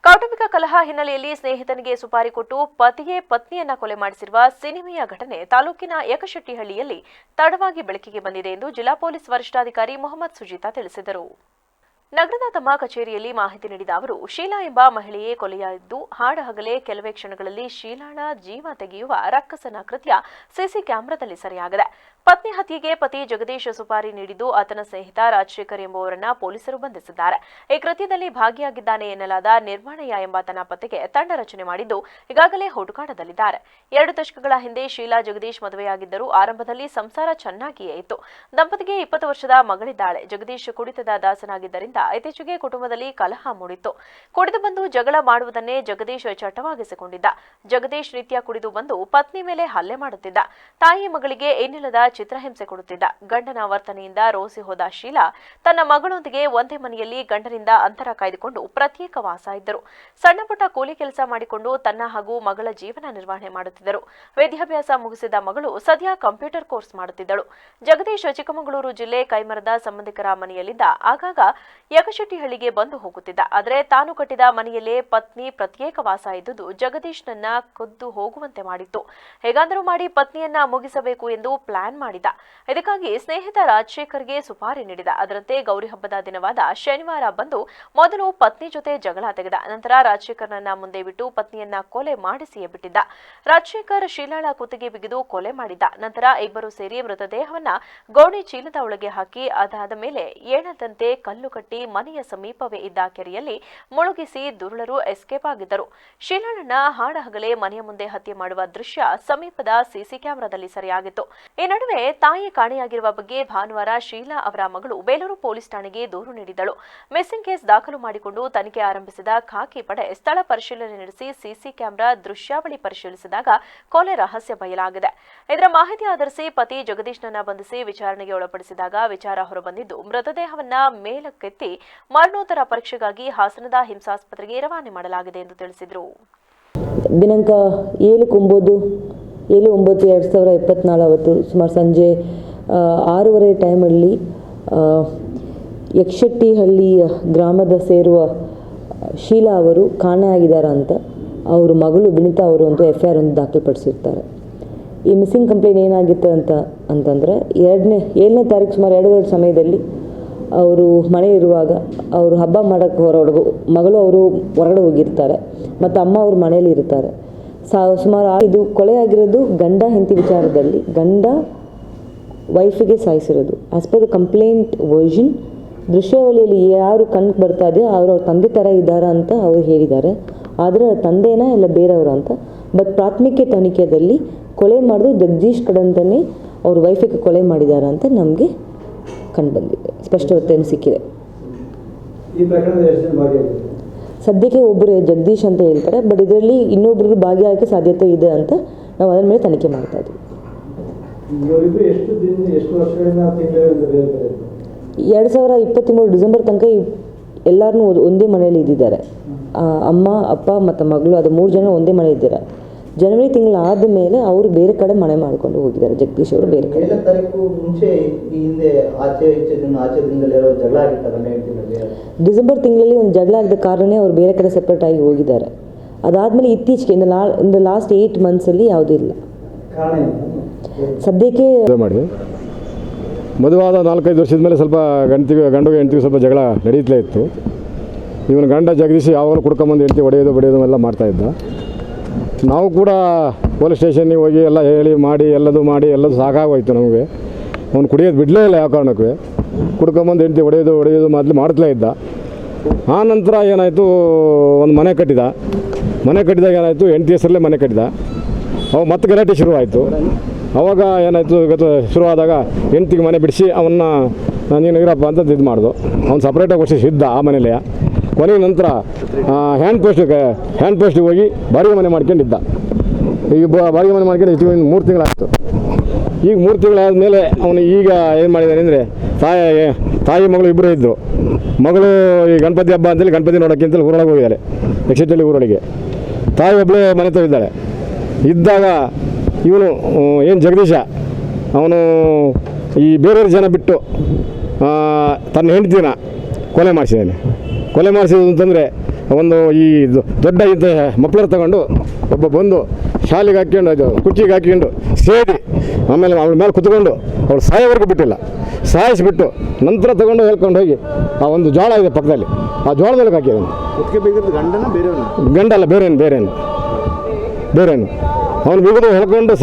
ಕೌಟುಂಬಿಕ ಕಲಹ ಹಿನ್ನೆಲೆಯಲ್ಲಿ ಸ್ನೇಹಿತನಿಗೆ ಸುಪಾರಿ ಕೊಟ್ಟು ಪತಿಯೇ ಪತ್ನಿಯನ್ನ ಕೊಲೆ ಮಾಡಿಸಿರುವ ಸಿನಿಮೆಯ ಘಟನೆ ತಾಲೂಕಿನ ಯಕಶೆಟ್ಟಿಹಳ್ಳಿಯಲ್ಲಿ ತಡವಾಗಿ ಬೆಳಕಿಗೆ ಬಂದಿದೆ ಎಂದು ಜಿಲ್ಲಾ ಪೊಲೀಸ್ ವರಿಷ್ಠಾಧಿಕಾರಿ ಮೊಹಮ್ಮದ್ ಸುಜೀತಾ ತಿಳಿಸಿದರು. ನಗರದ ತಮ್ಮ ಕಚೇರಿಯಲ್ಲಿ ಮಾಹಿತಿ ನೀಡಿದ ಅವರು, ಶೀಲಾ ಎಂಬ ಮಹಿಳೆಯೇ ಕೊಲೆಯಾಗಿದ್ದು ಹಾಡಹಗಲೇ ಕೆಲವೇ ಕ್ಷಣಗಳಲ್ಲಿ ಶೀಲಾಳ ಜೀವ ತೆಗೆಯುವ ರಕ್ಕಸನ ಕೃತ್ಯ ಸಿಸಿ ಕ್ಯಾಮೆರಾದಲ್ಲಿ ಸೆರೆಯಾಗಿದೆ. ಪತ್ನಿ ಹತ್ಯೆಗೆ ಪತಿ ಜಗದೀಶ್ ಸುಪಾರಿ ನೀಡಿದ್ದು ಆತನ ಸ್ನೇಹಿತ ರಾಜಶೇಖರ್ ಎಂಬುವರನ್ನ ಪೊಲೀಸರು ಬಂಧಿಸಿದ್ದಾರೆ. ಈ ಕೃತ್ಯದಲ್ಲಿ ಭಾಗಿಯಾಗಿದ್ದಾನೆ ಎನ್ನಲಾದ ನಿರ್ಮಾಣಯ್ಯ ಎಂಬಾತನ ಪತ್ತೆಗೆ ತಂಡ ರಚನೆ ಮಾಡಿದ್ದು ಈಗಾಗಲೇ ಹುಡುಕಾಟದಲ್ಲಿದ್ದಾರೆ. 2 ದಶಕಗಳ ಹಿಂದೆ ಶೀಲಾ ಜಗದೀಶ್ ಮದುವೆಯಾಗಿದ್ದರೂ ಆರಂಭದಲ್ಲಿ ಸಂಸಾರ ಚೆನ್ನಾಗಿಯೇ ಇತ್ತು. ದಂಪತಿಗೆ 20 ವರ್ಷದ ಮಗಳಿದ್ದಾಳೆ. ಜಗದೀಶ್ ಕುಡಿತದ ದಾಸನಾಗಿದ್ದರಿಂದ ಇತ್ತೀಚೆಗೆ ಕುಟುಂಬದಲ್ಲಿ ಕಲಹ ಮೂಡಿತ್ತು. ಕುಡಿದು ಬಂದು ಜಗಳ ಮಾಡುವುದನ್ನೇ ಜಗದೀಶ್ ಚಟವಾಗಿಸಿಕೊಂಡಿದ್ದ. ಜಗದೀಶ್ ನಿತ್ಯ ಕುಡಿದು ಬಂದು ಪತ್ನಿ ಮೇಲೆ ಹಲ್ಲೆ ಮಾಡುತ್ತಿದ್ದ. ತಾಯಿ ಮಗಳಿಗೆ ಏನಿಲ್ಲದ ಚಿತ್ರಹಿಂಸೆ ಕೊಡುತ್ತಿದ್ದ. ಗಂಡನ ವರ್ತನೆಯಿಂದ ರೋಸಿ ಹೋದ ಶೀಲಾ ತನ್ನ ಮಗಳೊಂದಿಗೆ ಒಂದೇ ಮನೆಯಲ್ಲಿ ಗಂಡನಿಂದ ಅಂತರ ಕಾಯ್ದುಕೊಂಡು ಪ್ರತ್ಯೇಕ ವಾಸ ಇದ್ದರು. ಸಣ್ಣಪುಟ್ಟ ಕೂಲಿ ಕೆಲಸ ಮಾಡಿಕೊಂಡು ತನ್ನ ಹಾಗೂ ಮಗಳ ಜೀವನ ನಿರ್ವಹಣೆ ಮಾಡುತ್ತಿದ್ದರು. ವಿದ್ಯಾಭ್ಯಾಸ ಮುಗಿಸಿದ ಮಗಳು ಸದ್ಯ ಕಂಪ್ಯೂಟರ್ ಕೋರ್ಸ್ ಮಾಡುತ್ತಿದ್ದಳು. ಜಗದೀಶ್ ಚಿಕ್ಕಮಗಳೂರು ಜಿಲ್ಲೆ ಕೈಮರದ ಸಂಬಂಧಿಕರ ಮನೆಯಲ್ಲಿದ್ದ. ಆಗಾಗ ಯಕಶೆಟ್ಟಿಹಳ್ಳಿಗೆ ಬಂದು ಹೋಗುತ್ತಿದ್ದ. ಆದರೆ ತಾನು ಕಟ್ಟಿದ ಮನೆಯಲ್ಲೇ ಪತ್ನಿ ಪ್ರತ್ಯೇಕ ವಾಸ ಇದ್ದುದು ಜಗದೀಶ್ನನ್ನ ಕದ್ದು ಹೋಗುವಂತೆ ಮಾಡಿತ್ತು. ಹೇಗಾದರೂ ಮಾಡಿ ಪತ್ನಿಯನ್ನ ಮುಗಿಸಬೇಕು ಎಂದು ಪ್ಲಾನ್ ಮಾಡಿದ. ಇದಕ್ಕಾಗಿ ಸ್ನೇಹಿತ ರಾಜಶೇಖರ್ಗೆ ಸುಪಾರಿ ನೀಡಿದ. ಅದರಂತೆ ಗೌರಿ ಹಬ್ಬದ ದಿನವಾದ ಶನಿವಾರ ಬಂದು ಮೊದಲು ಪತ್ನಿ ಜೊತೆ ಜಗಳ ತೆಗೆದ. ನಂತರ ರಾಜಶೇಖರ್ನನ್ನ ಮುಂದೆ ಬಿಟ್ಟು ಪತ್ನಿಯನ್ನ ಕೊಲೆ ಮಾಡಿಸಿಯೇ ಬಿಟ್ಟಿದ್ದ. ರಾಜಶೇಖರ್ ಶೀಲಾಳ ಕುತ್ತಿಗೆ ಬಿಗಿದು ಕೊಲೆ ಮಾಡಿದ್ದ. ನಂತರ ಇಬ್ಬರು ಸೇರಿ ಮೃತದೇಹವನ್ನ ಗೋಣಿ ಚೀಲದ ಒಳಗೆ ಹಾಕಿ ಅದಾದ ಮೇಲೆ ಏಣದಂತೆ ಕಲ್ಲು ಕಟ್ಟಿ ಮನೆಯ ಸಮೀಪವೇ ಇದ್ದ ಕೆರೆಯಲ್ಲಿ ಮುಳುಗಿಸಿ ದುರುಳರು ಎಸ್ಕೇಪ್ ಆಗಿದ್ದರು. ಶೀಲಾಳನ್ನ ಹಾಡಹಗಲೇ ಮನೆಯ ಮುಂದೆ ಹತ್ಯೆ ಮಾಡುವ ದೃಶ್ಯ ಸಮೀಪದ ಸಿಸಿ ಕ್ಯಾಮೆರಾದಲ್ಲಿ ಸೆರೆಯಾಗಿತ್ತು. ಈ ನಡುವೆ ತಾಯಿ ಕಾಣೆಯಾಗಿರುವ ಬಗ್ಗೆ ಭಾನುವಾರ ಶೀಲಾ ಅವರ ಮಗಳು ಬೇಲೂರು ಪೊಲೀಸ್ ಠಾಣೆಗೆ ದೂರು ನೀಡಿದ್ದಳು. ಮಿಸ್ಸಿಂಗ್ ಕೇಸ್ ದಾಖಲು ಮಾಡಿಕೊಂಡು ತನಿಖೆ ಆರಂಭಿಸಿದ ಖಾಕಿ ಪಡೆ ಸ್ಥಳ ಪರಿಶೀಲನೆ ನಡೆಸಿ ಸಿಸಿ ಕ್ಯಾಮೆರಾ ದೃಶ್ಯಾವಳಿ ಪರಿಶೀಲಿಸಿದಾಗ ಕೊಲೆ ರಹಸ್ಯ ಬಯಲಾಗಿದೆ. ಇದರ ಮಾಹಿತಿ ಆಧರಿಸಿ ಪತಿ ಜಗದೀಶ್ನನ್ನ ಬಂಧಿಸಿ ವಿಚಾರಣೆಗೆ ಒಳಪಡಿಸಿದಾಗ ವಿಚಾರ ಹೊರಬಂದಿದ್ದು ಮೃತದೇಹವನ್ನ ಮೇಲಕ್ಕೆತ್ತಿ ಮರಣೋತ್ತರ ಪರೀಕ್ಷೆಗಾಗಿ ಹಾಸನದ ಹಿಂಸಾಸ್ಪತ್ರೆಗೆ ರವಾನೆ ಮಾಡಲಾಗಿದೆ ಎಂದು ತಿಳಿಸಿದರು. ದಿನಾಂಕ 7/9/2024 ಅವತ್ತು ಸುಮಾರು ಸಂಜೆ 6:30 ಟೈಮಲ್ಲಿ ಯಕಶೆಟ್ಟಿಹಳ್ಳಿ ಗ್ರಾಮದ ಸೇರುವ ಶೀಲಾ ಅವರು ಕಾಣೆಯಾಗಿದ್ದಾರೆ ಅಂತ ಅವರು ಮಗಳು ವಿನಿತಾ ಅವರು ಅಂತೂ FIR ಒಂದು ದಾಖಲುಪಡಿಸಿರ್ತಾರೆ. ಈ ಮಿಸ್ಸಿಂಗ್ ಕಂಪ್ಲೇಂಟ್ ಏನಾಗಿತ್ತು ಅಂತಂದರೆ 7ನೇ ತಾರೀಕು ಸುಮಾರು 2 ಸಮಯದಲ್ಲಿ ಅವರು ಮನೆ ಇರುವಾಗ ಅವರು ಹಬ್ಬ ಮಾಡೋಕ್ಕೆ ಮಗಳು ಅವರು ಹೊರಗಡೆ ಹೋಗಿರ್ತಾರೆ ಮತ್ತು ಅಮ್ಮ ಅವರು ಮನೆಯಲ್ಲಿ ಇರ್ತಾರೆ. ಸುಮಾರು ಇದು ಕೊಲೆ ಆಗಿರೋದು ಗಂಡ ಹೆಂಡತಿ ವಿಚಾರದಲ್ಲಿ. ಗಂಡ ವೈಫಿಗೆ ಸಾಯಿಸಿರೋದು. As per the complaint version ದೃಶ್ಯಾವಳಿಯಲ್ಲಿ ಯಾರು ಕಣ್ಣು ಬರ್ತಾ ಇದೆಯೋ ಅವ್ರ ತಂದೆ ಥರ ಇದ್ದಾರಾ ಅಂತ ಅವರು ಹೇಳಿದ್ದಾರೆ. ಆದರೆ ತಂದೆನಾ ಇಲ್ಲ ಬೇರೆಯವರು ಅಂತ. ಬಟ್ ಪ್ರಾಥಮಿಕ ತನಿಖೆಯಲ್ಲಿ ಕೊಲೆ ಮಾಡೋದು ಜಗದೀಶ್ ಕಡೆಯಿಂದನೇ ಅವ್ರ ವೈಫಿಗೆ ಕೊಲೆ ಮಾಡಿದ್ದಾರೆ ಅಂತ ನಮಗೆ ಕಂಡು ಬಂದಿದೆ, ಸ್ಪಷ್ಟತೆಯನ್ನು ಸಿಕ್ಕಿದೆ. ಸದ್ಯಕ್ಕೆ ಒಬ್ಬರು ಜಗದೀಶ್ ಅಂತ ಹೇಳ್ತಾರೆ, ಬಟ್ ಇದರಲ್ಲಿ ಇನ್ನೊಬ್ಬರು ಭಾಗಿಯಾಗಕ್ಕೆ ಸಾಧ್ಯತೆ ಇದೆ ಅಂತ ನಾವು ಅದರ ಮೇಲೆ ತನಿಖೆ ಮಾಡ್ತಾ ಇದ್ದೀವಿ. 2023 ಡಿಸೆಂಬರ್ ತನಕ ಎಲ್ಲರೂ ಒಂದೇ ಮನೆಯಲ್ಲಿ ಇದ್ದಿದ್ದಾರೆ. ಅಮ್ಮ ಅಪ್ಪ ಮತ್ತು ಮಗಳು ಅದು 3 ಜನ ಒಂದೇ ಮನೆ ಇದ್ದಾರೆ. ಜನವರಿ ತಿಂಗಳು ಆದ ಮೇಲೆ ಅವರು ಬೇರೆ ಕಡೆ ಮನೆ ಮಾಡ್ಕೊಂಡು ಹೋಗಿದ್ದಾರೆ. ಜಗದೀಶ್ ಅವರು ಬೇರೆ ಕಡೆ. ಡಿಸೆಂಬರ್ ತಿಂಗಳಲ್ಲಿ ಒಂದು ಜಗಳ ಆಗಿದ್ದ ಕಾರಣನೇ ಅವರು ಬೇರೆ ಕಡೆ ಸೆಪ್ರೇಟ್ ಆಗಿ ಹೋಗಿದ್ದಾರೆ. ಅದಾದಮೇಲೆ ಇತ್ತೀಚೆಗೆ ಇನ್ ದ ಲಾಸ್ಟ್ 8 ಮಂತ್ಸಲ್ಲಿ ಯಾವುದೂ ಇಲ್ಲ. ಸದ್ಯಕ್ಕೆ ಮದುವಾದ 4-5 ವರ್ಷದ ಮೇಲೆ ಸ್ವಲ್ಪ ಗಂಡು ಹೆಂಡತಿಗೆ ಸ್ವಲ್ಪ ಜಗಳ ನಡೀತಲೇ ಇತ್ತು. ಇವನು ಗಂಡ ಜಗದೀಶ್ ಯಾವಾಗಲೂ ಕುಡ್ಕೊಂಬಂದು ಹೆಂಡತಿ ಹೊಡೆಯೋದು ಎಲ್ಲ ಮಾಡ್ತಾಯಿದ್ದ. ನಾವು ಕೂಡ ಪೊಲೀಸ್ ಸ್ಟೇಷನ್ನಿಗೆ ಹೋಗಿ ಎಲ್ಲ ಹೇಳಿ ಮಾಡಿ ಎಲ್ಲದು ಸಾಕಾಗೋಯ್ತು ನಮಗೆ. ಅವ್ನು ಕುಡಿಯೋದು ಬಿಡಲೇ ಇಲ್ಲ ಯಾವ ಕಾರಣಕ್ಕೂ. ಕುಡ್ಕೊಂಬಂದು ಹೆಂಡತಿ ಹೊಡೆಯೋದು ಮೊದಲು ಮಾಡ್ತಲೇ ಇದ್ದ. ಆ ನಂತರ ಏನಾಯಿತು, ಒಂದು ಮನೆ ಕಟ್ಟಿದಾಗ ಏನಾಯಿತು, ಹೆಂಡತಿ ಹೆಸರಲ್ಲೇ ಮನೆ ಕಟ್ಟಿದ. ಅವಾಗ ಮತ್ತೆ ಗಲಾಟೆ ಶುರುವಾಯಿತು. ಅವಾಗ ಏನಾಯಿತು, ಶುರುವಾದಾಗ ಹೆಂಡತಿಗೆ ಮನೆ ಬಿಡಿಸಿ ಅವನ್ನ ನೀನು ಇರಪ್ಪ ಅಂತ ಇದು ಮಾಡ್ದು. ಅವ್ನು ಸಪ್ರೇಟಾಗಿ ವರ್ಷಿಸಿದ್ದ ಆ ಮನೇಲೆ. ಕೊನೆಯ ನಂತರ ಹ್ಯಾಂಡ್ ಪೋಸ್ಟಿಗೆ ಹೋಗಿ ಬಾಡಿಗೆ ಮನೆ ಮಾಡ್ಕೊಂಡಿದ್ದ. ಈಗ ಬಾಡಿಗೆ ಮನೆ ಮಾಡ್ಕೊಂಡು 3 ತಿಂಗಳಾಯಿತು. ಈಗ 3 ತಿಂಗಳಾದಮೇಲೆ ಅವನು ಈಗ ಏನು ಮಾಡಿದ್ದಾನೆ ಅಂದರೆ, ತಾಯಿ ಮಗಳು ಇಬ್ಬರು ಇದ್ದರು. ಮಗಳು ಈ ಗಣಪತಿ ಹಬ್ಬ ಅಂತೇಳಿ ಗಣಪತಿ ನೋಡೋಕ್ಕಿಂತಲೇ ಊರೊಳಗೆ ಹೋಗಿದ್ದಾಳೆ, ಯಕಶೆಟ್ಟಿಹಳ್ಳಿ ಊರೊಳಗೆ. ತಾಯಿ ಒಬ್ಬಳೇ ಮನೆ ತಂದಿದ್ದಾಳೆ. ಇದ್ದಾಗ ಇವನು ಏನು ಜಗದೀಶ ಅವನು ಈ ಬೇರೆಯವ್ರ ಜನ ಬಿಟ್ಟು ತನ್ನ ಹೆಂಡತಿನ ಕೊಲೆ ಮಾಡಿಸಿದ್ದಾನೆ. ಕೊಲೆ ಮಾಡಿಸಿದ್ದು ಅಂತಂದರೆ ಒಂದು ಈ ದೊಡ್ಡ ಇದ್ದ ಮಫ್ಲರ್ ತಗೊಂಡು ಒಬ್ಬ ಬಂದು ಶಾಲೆಗೆ ಹಾಕ್ಕೊಂಡು ಅದು ಕುರ್ಚಿಗೆ ಹಾಕ್ಕೊಂಡು ಸೇದಿ ಆಮೇಲೆ ಅವಳ ಮೇಲೆ ಕುತ್ಕೊಂಡು ಅವಳು ಸಾಯೋವರೆಗೂ ಬಿಟ್ಟಿಲ್ಲ, ಸಾಯಿಸಿಬಿಟ್ಟು ನಂತರ ತಗೊಂಡು ಹೇಳ್ಕೊಂಡು ಹೋಗಿ ಆ ಒಂದು ಜೋಳ ಇದೆ ಪಕ್ಕದಲ್ಲಿ, ಆ ಜೋಳದಲ್ಲಿ ಹಾಕಿದ್ದಾನೆ. ಗಂಡಲ್ಲ, ಬೇರೇನು ಅವನು ಬಿಗಿದು ಹೇಳ್ಕೊಂಡು